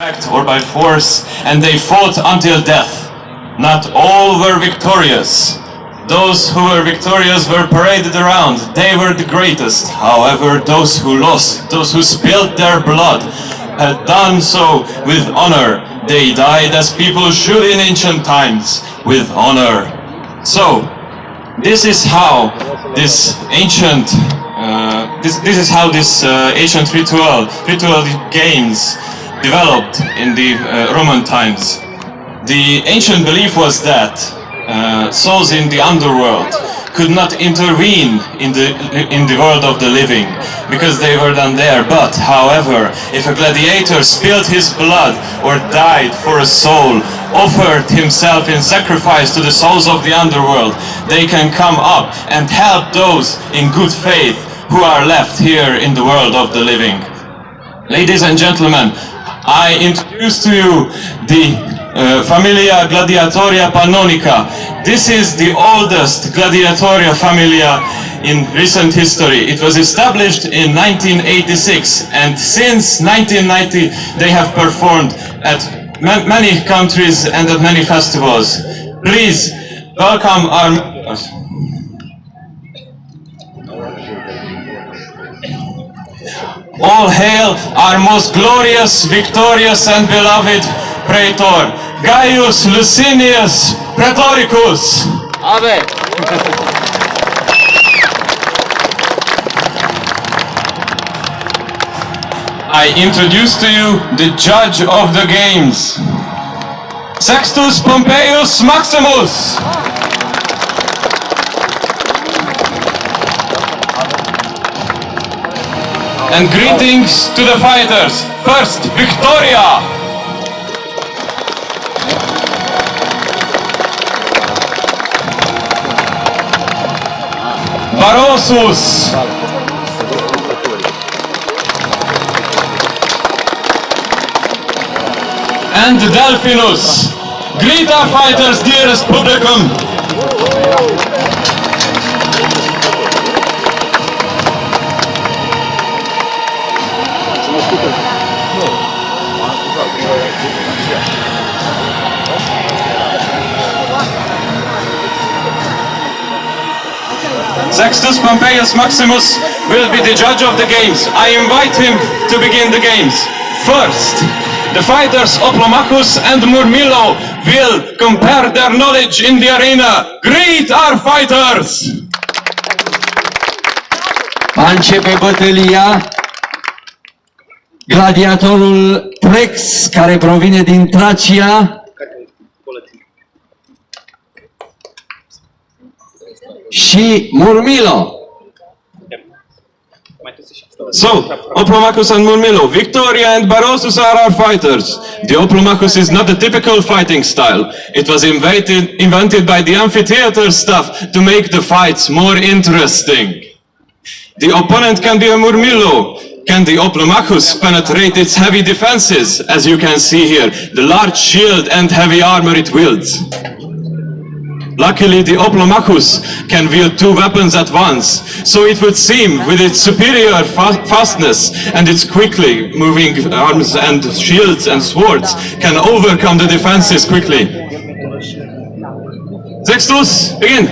or by force, and they fought until death. Not all were victorious. Those who were victorious were paraded around. They were the greatest. However, those who lost, those who spilled their blood, had done so with honor. They died as people should in ancient times, with honor. So, this is how this ancient ancient ritual games developed in the Roman times. The ancient belief was that souls in the underworld could not intervene in the world of the living because they were not there. But, however, if a gladiator spilled his blood or died for a soul, offered himself in sacrifice to the souls of the underworld, they can come up and help those in good faith who are left here in the world of the living. Ladies and gentlemen, I introduce to you the Familia Gladiatoria Pannonica. This is the oldest gladiatoria familia in recent history. It was established in 1986, and since 1990 they have performed at many countries and at many festivals. Please welcome our members. All hail our most glorious, victorious and beloved Praetor, Gaius Licinius Praetoricus. Amen. I introduce to you the judge of the games, Sextus Pompeius Maximus. And greetings to the fighters. First, Victoria. Barossus. And Delphinus. Greet our fighters, dearest publicum. Sextus Pompeius Maximus will be the judge of the games. I invite him to begin the games. First, the fighters Oplomachus and Murmillo will compare their knowledge in the arena. Greet our fighters! Începe bătălia. Gladiatorul Prex, care provine din Tracia, și Murmillo. So, Oplomachus and Murmillo, Victoria and Barossus are our fighters. The Oplomachus is not a typical fighting style. It was invented by the amphitheater staff to make the fights more interesting. The opponent can be a Murmillo. Can the Oplomachus penetrate its heavy defenses? As you can see here, the large shield and heavy armor it wields. Luckily, the Oplomachus can wield two weapons at once, so it would seem, with its superior fastness and its quickly moving arms and shields and swords, can overcome the defenses quickly. Sextus, begin!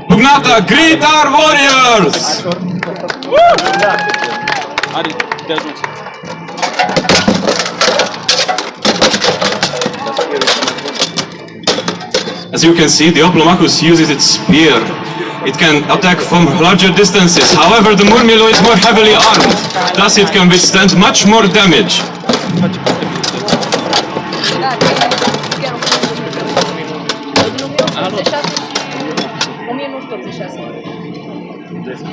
Pugnata, greet our warriors! As you can see, the Oplomachus uses its spear. It can attack from larger distances. However, the Murmillo is more heavily armed. Thus, it can withstand much more damage.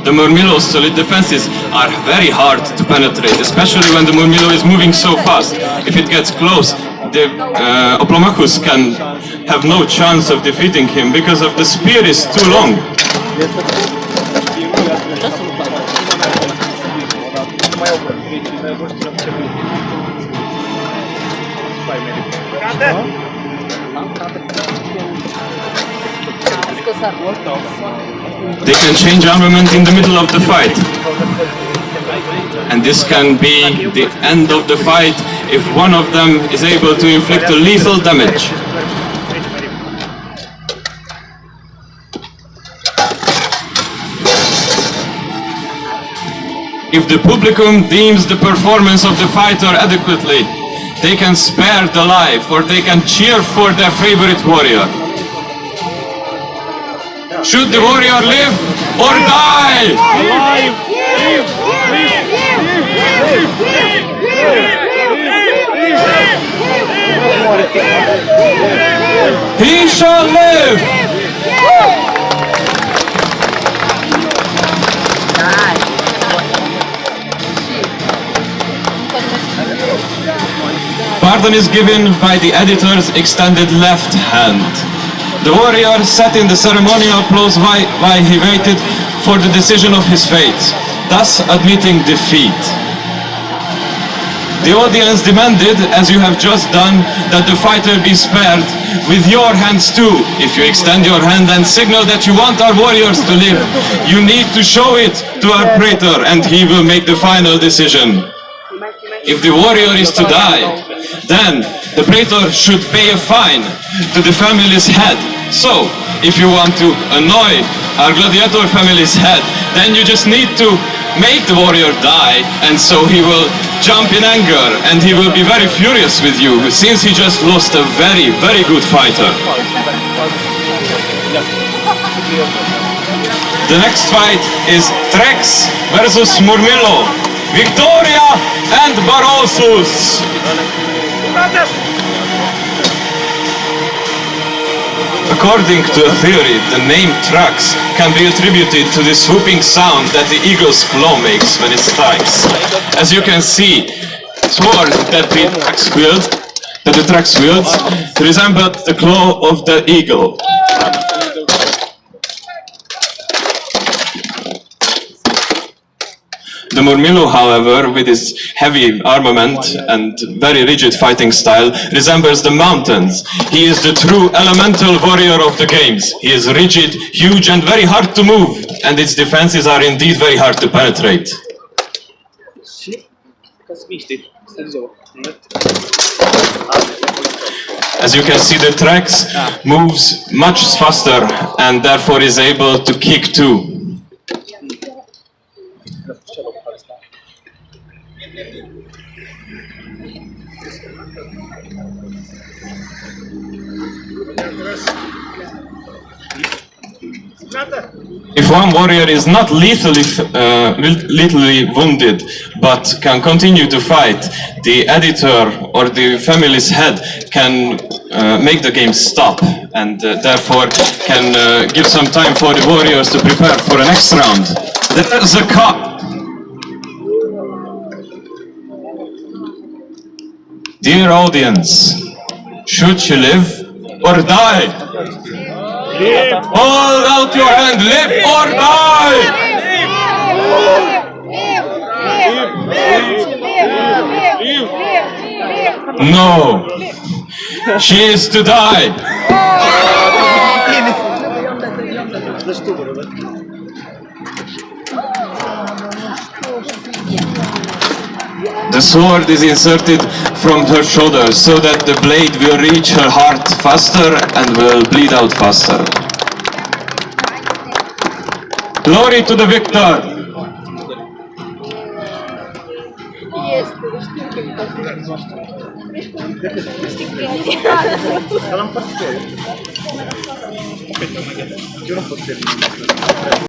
The Murmillo's solid defenses are very hard to penetrate, especially when the Murmillo is moving so fast. If it gets close, the Oplomachus can have no chance of defeating him because of the spear is too long. They can change armament in the middle of the fight. And this can be the end of the fight if one of them is able to inflict a lethal damage. If the publicum deems the performance of the fighter adequately, they can spare the life or they can cheer for their favorite warrior. Should the warrior live or die? He shall live! Pardon is given by the editor's extended left hand. The warrior sat in the ceremonial applause while he waited for the decision of his fate, thus admitting defeat. The audience demanded, as you have just done, that the fighter be spared with your hands too. If you extend your hand and signal that you want our warriors to live, you need to show it to our praetor and he will make the final decision. If the warrior is to die, then the praetor should pay a fine to the family's head. So, if you want to annoy our gladiator family's head, then you just need to make the warrior die, and so he will jump in anger and he will be very furious with you since he just lost a very, very good fighter. The next fight is Trex versus Murmillo. Victoria and Barossus. According to a theory, the name Trax can be attributed to the swooping sound that the eagle's claw makes when it strikes. As you can see, sword that the Trax wields resembled the claw of the eagle. The Murmillo, however, with his heavy armament and very rigid fighting style, resembles the mountains. He is the true elemental warrior of the games. He is rigid, huge, and very hard to move, and its defenses are indeed very hard to penetrate. As you can see, the Trex moves much faster and therefore is able to kick too. If one warrior is not lethally wounded but can continue to fight, the editor or the family's head can make the game stop and therefore can give some time for the warriors to prepare for the next round. There's a cup. Dear audience, should she live or die? Hold out your hand, live or die! No, she is to die. The sword is inserted from her shoulder so that the blade will reach her heart faster and will bleed out faster. Glory to the victor!